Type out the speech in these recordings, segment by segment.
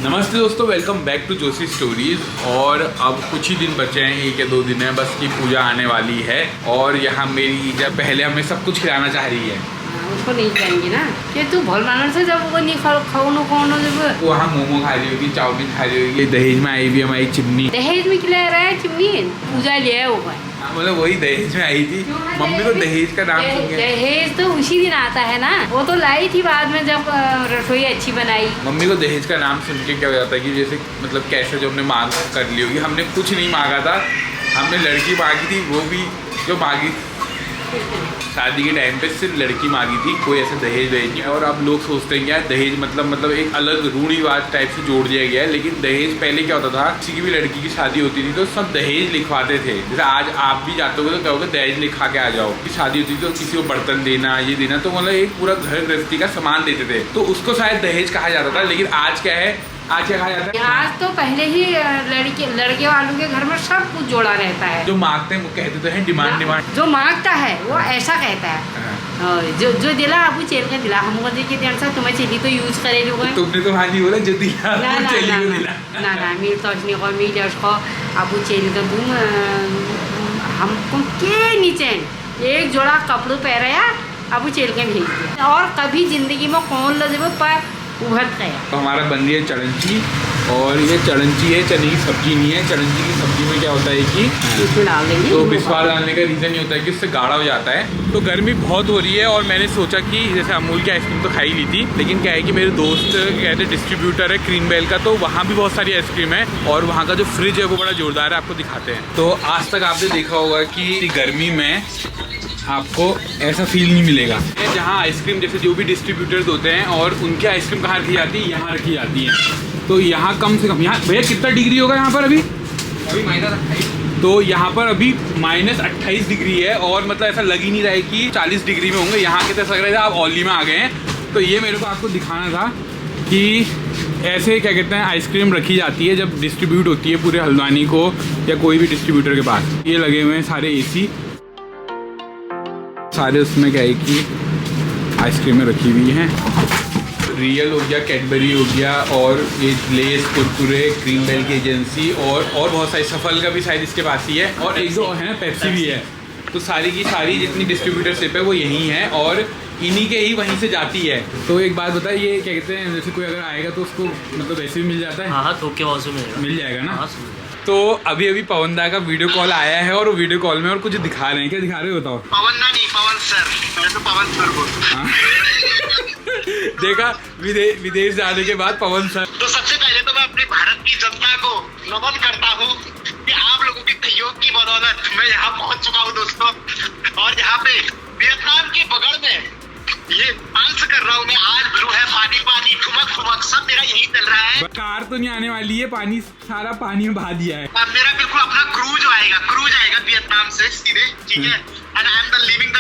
नमस्ते दोस्तों, welcome back to Joshi stories. और अब कुछ ही दिन बचे हैं, 1 या 2 दिन है बस की पूजा आने वाली है। और यहाँ मेरी जब पहले हमें सब कुछ खिलाना चाह रही है। उसको नहीं खिलाएंगी ना कि तू भल मानस से जब वो नहीं खाओ जब वहाँ मोमो खा रही होगी, चाउमीन खा रही होगी। दहेज में आई भी हमारी चिमनी। दहेज में खिला रहा है चिमनी, पूजा लिया है वो भाई। मतलब वही दहेज में आई थी। मम्मी को दहेज का नाम सुन के दहेज तो उसी दिन आता है ना, वो तो लाई थी बाद में जब रसोई अच्छी बनाई। मम्मी को दहेज का नाम सुन के क्या हो जाता है कि जैसे मतलब कैसे जो हमने मांग कर ली होगी। हमने कुछ नहीं मांगा था, हमने लड़की मांगी थी, वो भी जो मांगी शादी के टाइम पे सिर्फ लड़की मांगी थी, कोई ऐसे दहेज वहेज नहीं। और अब लोग सोचते हैं क्या दहेज मतलब एक अलग रूढ़िवाद टाइप से जोड़ दिया गया है। लेकिन दहेज पहले क्या होता था, किसी की भी लड़की की शादी होती थी तो सब दहेज लिखवाते थे। जैसे आज आप भी जाते हो तो कहोगे दहेज लिखा के आ जाओ। की शादी होती थी तो किसी को बर्तन देना, ये देना, तो मतलब एक पूरा घर गृहस्थी का सामान देते थे, तो उसको शायद दहेज कहा जाता था। लेकिन आज क्या है, आज क्या कहा जाता है? आज तो पहले ही लड़के वालों के घर में सब कुछ जोड़ा रहता है। जो मांगते हैं वो कहते तो हैं डिमांड। जो मांगता है वो ऐसा कहता है, जो दिला आपको चेल का दिला, हमको देखिए देर से तुम्हें चेली तो यूज करे लोग। तुमने तो भाजी बोला जो दिला चेली को दिला ना मेरे तो नहीं को मिल उसको आपको चेली का दूँ। हमको के नीचे एक जोड़ा कपड़ों पहनाया, आपको चेल के भेज दिया। और कभी जिंदगी में कौन लगे पर उभर गया। तो हमारा बन रही है चड़ंची, और ये चड़ंची है, चने की सब्जी नहीं है। चड़ंची की सब्जी में क्या होता है कि डाल देंगे, तो बिस्वा डालने का रीज़न ये होता है कि उससे गाढ़ा हो जाता है। तो गर्मी बहुत हो रही है और मैंने सोचा कि जैसे अमूल की आइसक्रीम तो खाई ली थी, लेकिन क्या है कि मेरे दोस्त कहते डिस्ट्रीब्यूटर है क्रीम बेल का, तो वहाँ भी बहुत सारी आइसक्रीम है और वहाँ का जो फ्रिज है वो बड़ा जोरदार है। आपको दिखाते हैं। तो आज तक आपने देखा होगा कि गर्मी में आपको ऐसा फील नहीं मिलेगा। जहाँ आइसक्रीम जैसे जो भी डिस्ट्रीब्यूटर्स होते हैं और उनकी आइसक्रीम कहाँ रखी जाती है, यहाँ रखी जाती है। तो यहाँ कम से कम, यहाँ भैया कितना डिग्री होगा यहाँ पर अभी -28। तो यहाँ पर अभी -28 डिग्री है और मतलब ऐसा लग ही नहीं रहा है कि 40 डिग्री में होंगे। यहाँ के तो ऐसा लग रहा है आप ओली में आ गए हैं। तो ये मेरे को आपको दिखाना था कि ऐसे क्या कहते हैं आइसक्रीम रखी जाती है जब डिस्ट्रीब्यूट होती है पूरे हल्द्वानी को या कोई भी डिस्ट्रीब्यूटर के पास। ये लगे हुए हैं सारे AC, सारे उसमें क्या है कि आइसक्रीमें रखी हुई हैं। रियल हो गया, कैडबरी हो गया, और ये लेस, कुरकुरे, क्रीम बेल की एजेंसी और बहुत सारी, सफल का भी शायद इसके पास ही है, और एक दो है ना पेप्सी भी है। तो सारी की सारी जितनी डिस्ट्रीब्यूटरशिप है वो यहीं है और इन्हीं के ही वहीं से जाती है। तो एक बात बताइए, ये क्या कहते हैं जैसे कोई अगर आएगा तो उसको मतलब ऐसे भी मिल जाता है? हाँ, थोक के भाव से मिल जाएगा ना। हाँ, तो अभी पवन दा का वीडियो कॉल आया है और वो वीडियो कॉल में और कुछ दिखा रहे हैं। क्या दिखा रहे हो बताओ? पवन दा नहीं, पवन सर। मैं तो पवन सर बोलता हूँ। देखा, विदेश जाने के बाद पवन सर। तो सबसे पहले तो मैं अपने भारत की जनता को नमन करता हूँ कि आप लोगों के सहयोग की बदौलत मैं यहाँ पहुँच चुका हूँ दोस्तों। और यहाँ पे वियतनाम की बगल में ये डांस कर रहा हूँ मैं। आज ब्लू है, पानी पानी, ठुमक ठुमक, सब मेरा यही चल रहा है। कार तो नहीं आने वाली है, पानी सारा पानी में बहा दिया है। अब मेरा बिल्कुल अपना क्रूज आएगा वियतनाम से सीधे, ठीक है। And I am the living the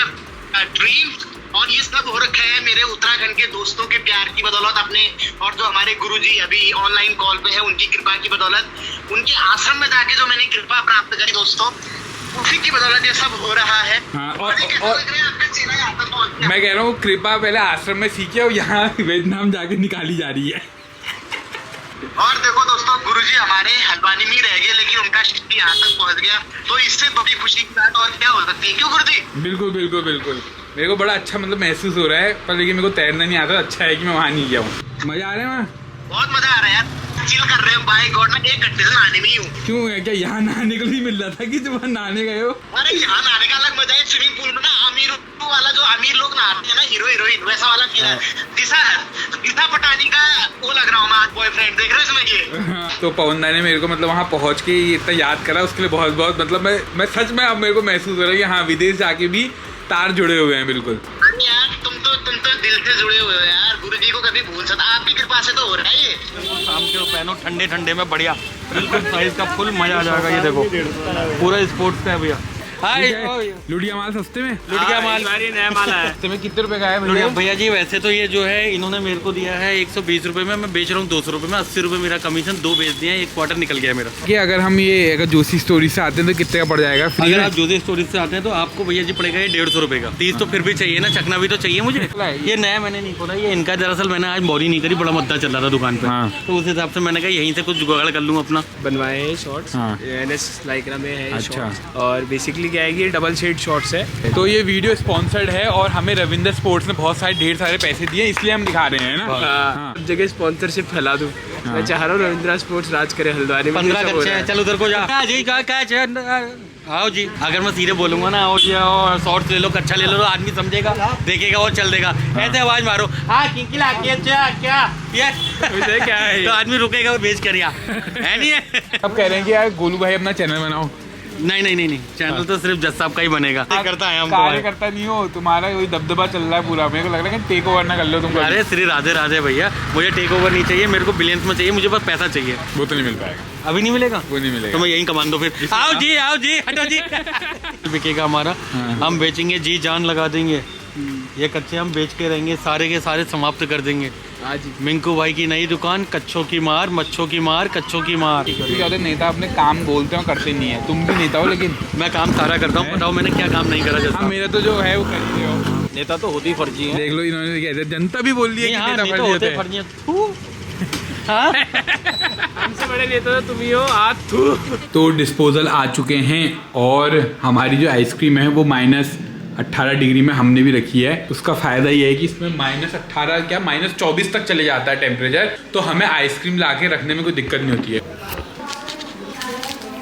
dream. और ये सब हो रखा है मेरे उत्तराखंड के दोस्तों के प्यार की बदौलत, अपने और जो हमारे गुरुजी अभी ऑनलाइन कॉल पे है उनकी कृपा की बदौलत, उनके आश्रम में जाके जो मैंने कृपा प्राप्त करी दोस्तों, उसी की बदौलत ये सब हो रहा है। हाँ, और मैं कह रहा हूँ कृपा पहले आश्रम में सीखे और यहाँ वियतनाम जाके निकाली जा रही है। और देखो दोस्तों, गुरुजी हमारे हल्द्वानी में रह गए लेकिन उनका शक्ति यहाँ तक पहुँच गया, तो इससे बड़ी खुशी की बात और क्या हो सकती है, क्यों गुरुजी? बिल्कुल बिल्कुल बिल्कुल। मेरे को बड़ा अच्छा मतलब महसूस हो रहा है, पर लेकिन मेरे को तैरना नहीं आता। अच्छा है कि मैं वहाँ नहीं गया हूँ। मजा आ रहा है वहाँ? बहुत मजा आ रहा है यार, चिल कर रहे हैं। बाय गॉड, मैं 1 घंटे से नहाने में ही हूँ। क्यों है क्या यहाँ नहाने को नहीं मिल रहा था कि तुम वहाँ नहाने गए हो? अरे यहाँ नहाने का अलग मजा है। स्विमिंग पूल में ना अमीर वाला जो अमीर लोग नहाते हैं ना, हीरो हीरोइन, वैसा वाला फील है। दिशा पटानी का वो लग रहा हूँ मैं आज बॉयफ्रेंड। देख रहे हो इसमें ये? तो पवन दा ने मेरे को मतलब वहाँ पहुँच के इतना याद करा, उसके लिए बहुत बहुत मतलब मैं सच में अब मेरे को महसूस हो रहा है कि हाँ विदेश जाके भी तार जुड़े हुए हैं बिल्कुल। अरे यार तुम तो दिल से जुड़े हुए हो यार। गुरुजी को कभी भूल सकता, आपकी कृपा से तो हो रहा है ये। शाम के पहनो ठंडे में बढ़िया, बिल्कुल साइज का फुल मजा आ जाएगा। ये देखो पूरा स्पोर्ट्स का है भैया। लुटिया माल सस्ते में, लुटिया माल नया माल है। सस्ते में कितने रुपए का है भैया? भैया जी वैसे तो ये जो है इन्होंने मेरे को दिया है 120 रुपए में, मैं बेच रहा हूँ 200 रुपए में, 80 रुपए मेरा कमीशन, 2 बेच दिए हैं, 1 क्वार्टर निकल गया मेरा। कि अगर हम ये अगर जोशी स्टोरी से आते हैं तो कितने का पड़ जाएगा फ्री अगर में? आप जोशी स्टोरी से आते हैं तो आपको भैया जी पड़ेगा ये 150 रुपए का। 30 तो फिर भी चाहिए ना, चखना भी तो चाहिए मुझे। ये नया मैंने नहीं खोला, ये इनका दरअसल मैंने आज मौरी नहीं करी, बड़ा मुद्दा चल रहा था दुकान पे, तो उस हिसाब से मैंने कहा यहीं से कुछ जुगाड़ कर लूँ अपना। बनवाए हैं शॉर्ट्स, NS लाइक्रा में है अच्छा। शॉर्ट्स, और बेसिकली क्या है कि ये डबल शेड शॉर्ट्स है। तो ये वीडियो स्पॉन्सर्ड है और हमें रविंद्र स्पोर्ट्स ने बहुत सारे ढेर सारे पैसे दिए, इसलिए हम दिखा रहे हैं ना। सब जगह स्पॉन्सरशिप फैला दूं, मैं चाह रहा हूँ रविंद्रा स्पोर्ट्स राज करे हल्द्वानी में। 15 कच्चे हैं, चल उधर को जा जी, आओ जी। अगर मैं सीधे बोलूंगा ना आओ जी आओ, शॉर्ट्स ले लो, कच्चा ले लो, तो आदमी समझेगा, देखेगा और चल देगा। ऐसे आवाज मारो हाँ किंकिला क्या क्या है तो आदमी रुकेगा और बेच कर है नहीं है। अब कह रहे हैं कि यार गोलू भाई अपना चैनल बनाओ। नहीं चैनल तो सिर्फ जज साहब का ही बनेगा। करता है हम कार्यकर्ता नहीं हो, तुम्हारा वही दबदबा चल रहा है पूरा, मेरे को लग रहा है कि टेक ओवर ना कर लो तुम। अरे श्री राधे राधे भैया, मुझे टेक ओवर नहीं चाहिए, मेरे को बिलियंस में चाहिए, मुझे बस पैसा चाहिए। वो तो नहीं मिल पाएगा, अभी नहीं मिलेगा, वो नहीं मिलेगा। तो मैं यहीं कमान दो फिर। आओ जी हटो जी। बिकेगा हमारा, हम बेचेंगे, जी जान लगा देंगे, ये कच्चे हम बेच के रहेंगे, सारे के सारे समाप्त कर देंगे। मिंकू भाई की नई दुकान, कच्चों की मार, मच्छों की मार, कच्चों की मार। नेता अपने काम बोलते हो करते नहीं है, तुम भी नेता हो लेकिन। मैं काम सारा करता हूँ, बताओ मैंने क्या काम नहीं करा। जैसा मेरा तो जो है वो करते हो। नेता तो होती फर्जी है, देख लो इन्होंने क्या जनता भी बोल रही है कि नेता फर्जी होते हैं। हमसे बड़े नेता तो तुम ही हो। तो डिस्पोजल आ चुके हैं और हमारी जो आइसक्रीम है वो -18 डिग्री में हमने भी रखी है। उसका फ़ायदा ये है कि इसमें -18 क्या -24 तक चले जाता है टेम्परेचर, तो हमें आइसक्रीम ला के रखने में कोई दिक्कत नहीं होती है।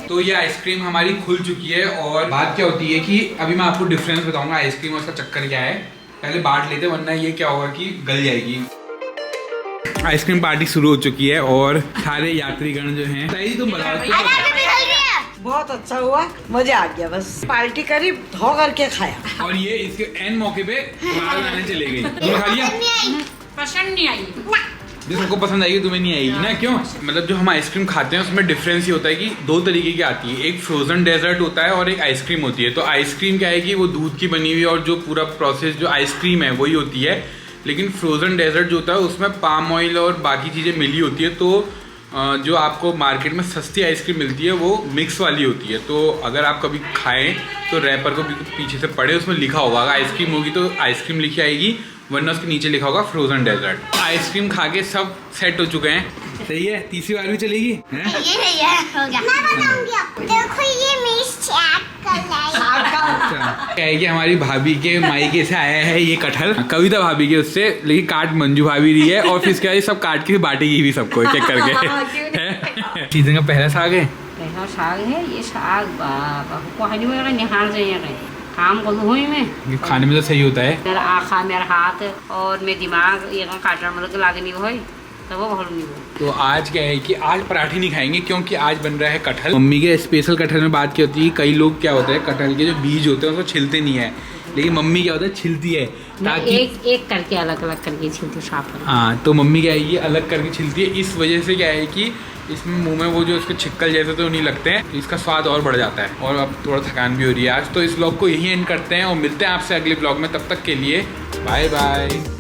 तो ये आइसक्रीम हमारी खुल चुकी है और बात क्या होती है कि अभी मैं आपको डिफरेंस बताऊंगा आइसक्रीम और उसका चक्कर क्या है। पहले बांट लेते, वरना ये क्या होगा कि गल जाएगी। आइसक्रीम पार्टी शुरू हो चुकी है और सारे यात्रीगण जो हैं, सही तुम बताओ। बहुत अच्छा हुआ, मजा आ गया, बस पार्टी करी, धो करके खाया। और ये इसके एन मौके पे माल लाने चले गई। तुमने खा लिया? पसंद नहीं आई। जो सबको पसंद आएगी तुम्हें नहीं आएगी ना, क्यों? मतलब जो हम आइसक्रीम खाते हैं उसमें डिफरेंस ये होता है कि 2 तरीके की आती है, एक फ्रोजन डेजर्ट होता है और एक आइसक्रीम होती है। तो आइसक्रीम क्या है कि वो दूध की बनी हुई और जो पूरा प्रोसेस जो आइसक्रीम है वही होती है, लेकिन फ्रोजन डेजर्ट जो होता है उसमें पाम ऑयल और बाकी चीज़ें मिली होती है। तो जो आपको मार्केट में सस्ती आइसक्रीम मिलती है वो मिक्स वाली होती है। तो अगर आप कभी खाएं तो रैपर को पीछे से पढ़े, उसमें लिखा होगा, अगर आइसक्रीम होगी तो आइसक्रीम लिखी आएगी, वरना उसके नीचे लिखा होगा फ्रोजन डेजर्ट। आइसक्रीम खा के सब सेट हो चुके हैं, सही है, तीसरी बार भी चलेगी। ये हो गया। मैं बताऊंगी आपको, देखो ये मिर्च चेक कर क्या है कि हमारी भाभी के मायके से आया है ये कटहल, कविता भाभी के उससे, लेकिन काट मंजू भाभी रही है और फिर इसके बाद सब काट के बांटेगी भी सबको एक एक करके। सीजन का पहला साग है, पहला साग है ये साग। बाबा निहार जाइए काम को में खाने में तो सही होता है। मेरा आँखा, मेरा हाथ और मेरा दिमाग ये काटा मतलब लागनी हो तब वो भर नहीं हो। तो आज क्या है कि आज पराठे नहीं खाएंगे क्योंकि आज बन रहा है कटहल। मम्मी के स्पेशल कटहल में बात क्या होती है, कई लोग क्या होता है कटहल के जो बीज होते हैं उसको छिलते नहीं है, लेकिन मम्मी क्या होता है छिलती है, ताकि एक एक करके अलग अलग करके छिलती साफ कर। हाँ, तो मम्मी क्या है ये अलग करके छिलती है, इस वजह से क्या है कि इसमें मुंह में वो जो उसके छिक्कल जैसे तो नहीं लगते हैं, इसका स्वाद और बढ़ जाता है। और अब थोड़ा थकान भी हो रही है आज, तो इस ब्लॉग को यहीं एंड करते हैं और मिलते हैं आपसे अगले ब्लॉग में। तब तक के लिए बाय बाय।